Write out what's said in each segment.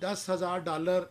$10,000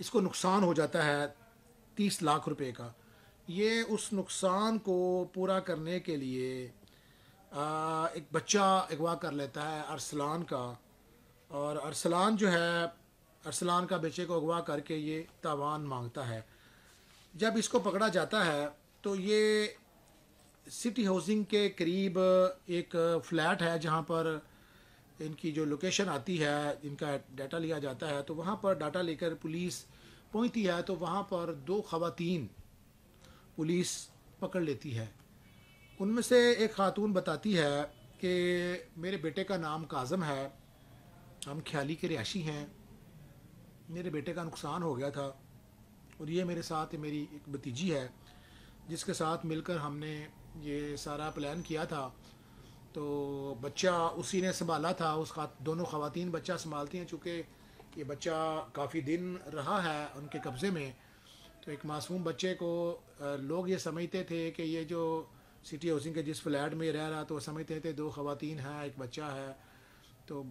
اس کو نقصان ہو جاتا ہے 30 لاکھ روپے کا. یہ اس نقصان کو پورا کرنے کے لیے ایک بچہ اغوا کر لیتا ہے ارسلان کا. اور ارسلان جو ہے، ارسلان کا بچے کو اغوا کر کے یہ تاوان مانگتا ہے. جب اس کو پکڑا جاتا ہے تو یہ سٹی ہاؤسنگ کے قریب ایک فلیٹ ہے جہاں پر ان کی جو لوکیشن آتی ہے، ان کا ڈیٹا لیا جاتا ہے، تو وہاں پر ڈاٹا لے کر پولیس پہنچتی ہے. تو وہاں پر 2 خواتین پولیس پکڑ لیتی ہے. ان میں سے ایک خاتون بتاتی ہے کہ میرے بیٹے کا نام کاظم ہے، ہم کھیالی کے رہائشی ہیں، میرے بیٹے کا نقصان ہو گیا تھا اور یہ میرے ساتھ میری ایک بھتیجی ہے جس کے ساتھ مل کر ہم نے یہ سارا پلان کیا تھا. تو بچہ اسی نے سنبھالا تھا. دونوں خواتین بچہ سنبھالتی ہیں، چونکہ یہ بچہ کافی دن رہا ہے ان کے قبضے میں. تو ایک معصوم بچے کو لوگ یہ سمجھتے تھے کہ یہ جو سٹی ہاؤسنگ کے جس فلیٹ میں رہ رہا تو وہ سمجھتے تھے 2 خواتین ہیں، ایک بچہ ہے. تو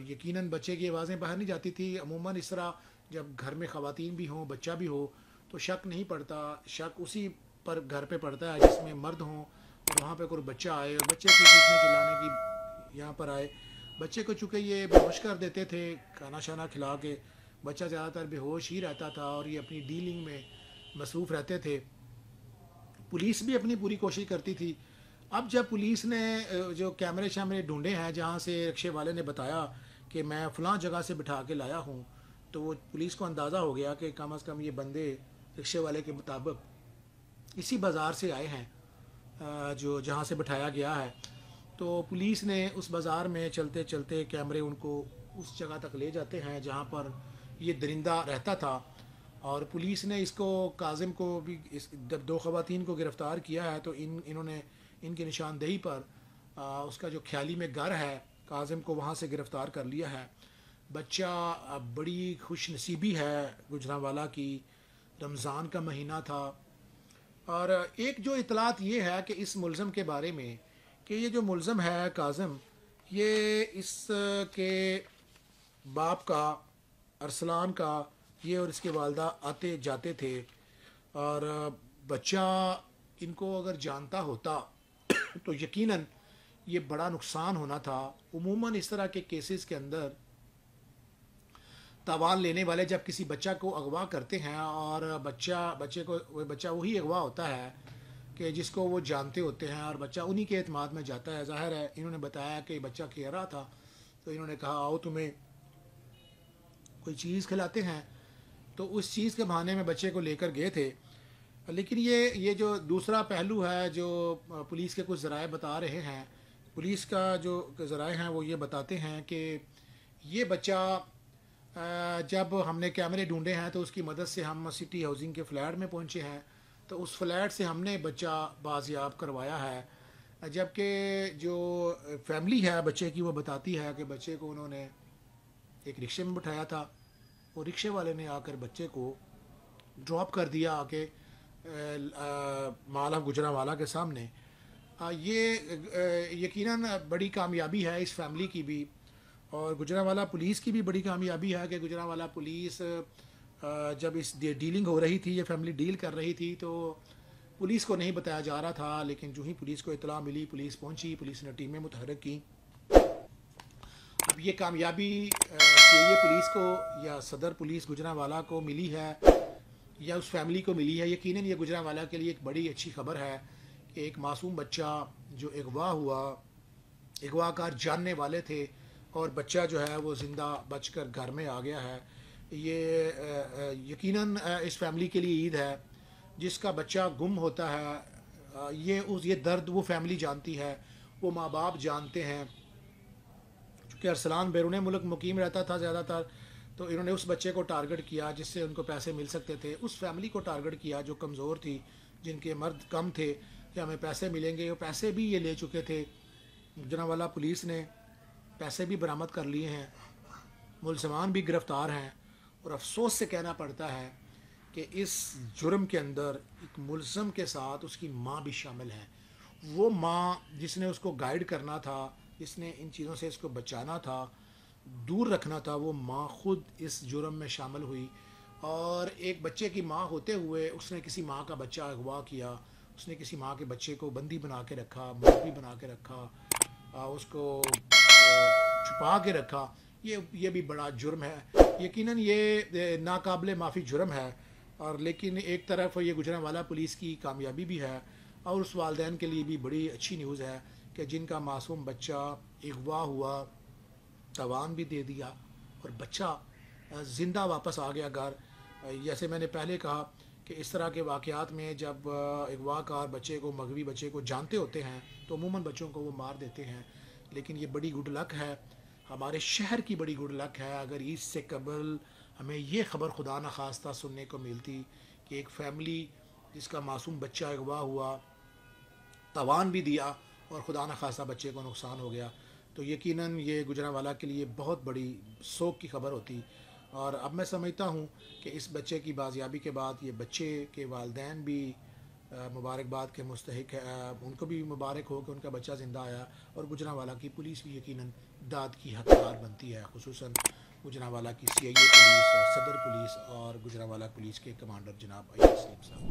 یقیناً بچے کی آوازیں باہر نہیں جاتی تھی. عموماً اس طرح جب گھر میں خواتین بھی ہوں، بچہ بھی ہو، تو شک نہیں پڑتا. شک اسی پر گھر پہ پڑتا ہے جس میں مرد ہوں اور وہاں پہ کوئی بچہ آئے اور بچے کی چیخنے چلانے کی یہاں پر آئے. بچے کو چونکہ یہ بے ہوش کر دیتے تھے کھانا شانا کھلا کے، بچہ زیادہ تر بے ہوش ہی رہتا تھا اور یہ اپنی ڈیلنگ میں مصروف رہتے تھے. پولیس بھی اپنی پوری کوشش کرتی تھی. اب جب پولیس نے جو کیمرے شیمرے ڈھونڈے ہیں جہاں سے رکشے والے نے بتایا کہ میں فلاں جگہ سے بٹھا کے لایا ہوں، تو وہ پولیس کو اندازہ ہو گیا کہ کم از کم یہ بندے رکشے والے کے مطابق اسی بازار سے آئے ہیں جو جہاں سے بٹھایا گیا ہے. تو پولیس نے اس بازار میں چلتے چلتے کیمرے ان کو اس جگہ تک لے جاتے ہیں جہاں پر یہ درندہ رہتا تھا. اور پولیس نے اس کو کاظم کو بھی جب 2 خواتین کو گرفتار کیا ہے تو انہوں نے ان کی نشاندہی پر اس کا جو کھیالی میں گھر ہے کاظم کو وہاں سے گرفتار کر لیا ہے. بچہ بڑی خوش نصیبی ہے گجرانوالہ کی، رمضان کا مہینہ تھا. اور ایک جو اطلاعات یہ ہے کہ اس ملزم کے بارے میں کہ یہ جو ملزم ہے کاظم، یہ اس کے باپ کا، ارسلان کا، یہ اور اس کے والدہ آتے جاتے تھے. اور بچہ ان کو اگر جانتا ہوتا تو یقیناً یہ بڑا نقصان ہونا تھا. عموماً اس طرح کے کیسز کے اندر تاوان لینے والے جب کسی بچہ کو اغوا کرتے ہیں اور بچہ وہی اغوا ہوتا ہے کہ جس کو وہ جانتے ہوتے ہیں اور بچہ انہی کے اعتماد میں جاتا ہے. ظاہر ہے انہوں نے بتایا کہ بچہ کہہ رہا تھا تو انہوں نے کہا آؤ تمہیں کوئی چیز کھلاتے ہیں، تو اس چیز کے بہانے میں بچے کو لے کر گئے تھے. لیکن یہ جو دوسرا پہلو ہے جو پولیس کے کچھ ذرائع بتا رہے ہیں، پولیس کا جو ذرائع ہیں وہ یہ بتاتے ہیں کہ یہ بچہ جب ہم نے کیمرے ڈھونڈے ہیں تو اس کی مدد سے ہم سٹی ہاؤسنگ کے فلیٹ میں پہنچے ہیں، تو اس فلیٹ سے ہم نے بچہ بازیاب کروایا ہے. جبکہ جو فیملی ہے بچے کی وہ بتاتی ہے کہ بچے کو انہوں نے ایک رکشے میں بٹھایا تھا اور رکشے والے نے آ کر بچے کو ڈراپ کر دیا آ کے مال آف گجرانوالہ کے سامنے. یہ یقیناً بڑی کامیابی ہے اس فیملی کی بھی، اور گجرانوالہ پولیس کی بھی بڑی کامیابی ہے کہ گجرانوالہ پولیس جب اس ڈیلنگ ہو رہی تھی، یہ فیملی ڈیل کر رہی تھی، تو پولیس کو نہیں بتایا جا رہا تھا. لیکن جو ہی پولیس کو اطلاع ملی، پولیس پہنچی، پولیس نے ٹیمیں متحرک کی. اب یہ کامیابی کہ یہ پولیس کو یا صدر پولیس گجرانوالہ کو ملی ہے یا اس فیملی کو ملی ہے، یقیناً یہ گجرانوالہ کے لیے ایک بڑی اچھی خبر ہے کہ ایک معصوم بچہ جو اغوا ہوا، اغوا کار جاننے والے تھے اور بچہ جو ہے وہ زندہ بچ کر گھر میں آ گیا ہے. یہ یقیناً اس فیملی کے لیے عید ہے. جس کا بچہ گم ہوتا ہے یہ درد وہ فیملی جانتی ہے، وہ ماں باپ جانتے ہیں. چونکہ ارسلان بیرون ملک مقیم رہتا تھا زیادہ تر، تو انہوں نے اس بچے کو ٹارگٹ کیا جس سے ان کو پیسے مل سکتے تھے. اس فیملی کو ٹارگٹ کیا جو کمزور تھی، جن کے مرد کم تھے کہ ہمیں پیسے ملیں گے. وہ پیسے بھی یہ لے چکے تھے. گجرانوالہ پولیس نے پیسے بھی برآمد کر لیے ہیں، ملزمان بھی گرفتار ہیں. اور افسوس سے کہنا پڑتا ہے کہ اس جرم کے اندر ایک ملزم کے ساتھ اس کی ماں بھی شامل ہے. وہ ماں جس نے اس کو گائیڈ کرنا تھا، جس نے ان چیزوں سے اس کو بچانا تھا، دور رکھنا تھا، وہ ماں خود اس جرم میں شامل ہوئی اور ایک بچے کی ماں ہوتے ہوئے اس نے کسی ماں کا بچہ اغوا کیا، اس نے کسی ماں کے بچے کو بندی بنا کے رکھا، مربی بنا کے رکھا، اس کو چھپا کے رکھا. یہ بھی بڑا جرم ہے. یقیناً یہ ناقابل معافی جرم ہے. اور لیکن ایک طرف یہ گجرانوالہ پولیس کی کامیابی بھی ہے اور اس والدین کے لیے بھی بڑی اچھی نیوز ہے کہ جن کا معصوم بچہ اغوا ہوا، تاوان بھی دے دیا اور بچہ زندہ واپس آ گیا گھر. جیسے میں نے پہلے کہا کہ اس طرح کے واقعات میں جب اغوا کار بچے کو، مغوی بچے کو جانتے ہوتے ہیں تو عموماً بچوں کو وہ مار دیتے ہیں. لیکن یہ بڑی گڈ لک ہے، ہمارے شہر کی بڑی گڈ لک ہے. اگر عید سے قبل ہمیں یہ خبر خدا نخواستہ سننے کو ملتی کہ ایک فیملی جس کا معصوم بچہ اغوا ہوا، تاوان بھی دیا اور خدا نخواستہ بچے کو نقصان ہو گیا، تو یقیناً یہ گجرانوالہ کے لیے بہت بڑی سوگ کی خبر ہوتی. اور اب میں سمجھتا ہوں کہ اس بچے کی بازیابی کے بعد یہ بچے کے والدین بھی مبارکباد کے مستحق ہے. ان کو بھی مبارک ہو کہ ان کا بچہ زندہ آیا. اور گجرانوالہ کی پولیس بھی یقیناً داد کی حقدار بنتی ہے، خصوصاً گجرانوالہ کی سی آئی اے پولیس اور صدر پولیس اور گجرانوالہ پولیس کے کمانڈر جناب ایاز سلیم صاحب.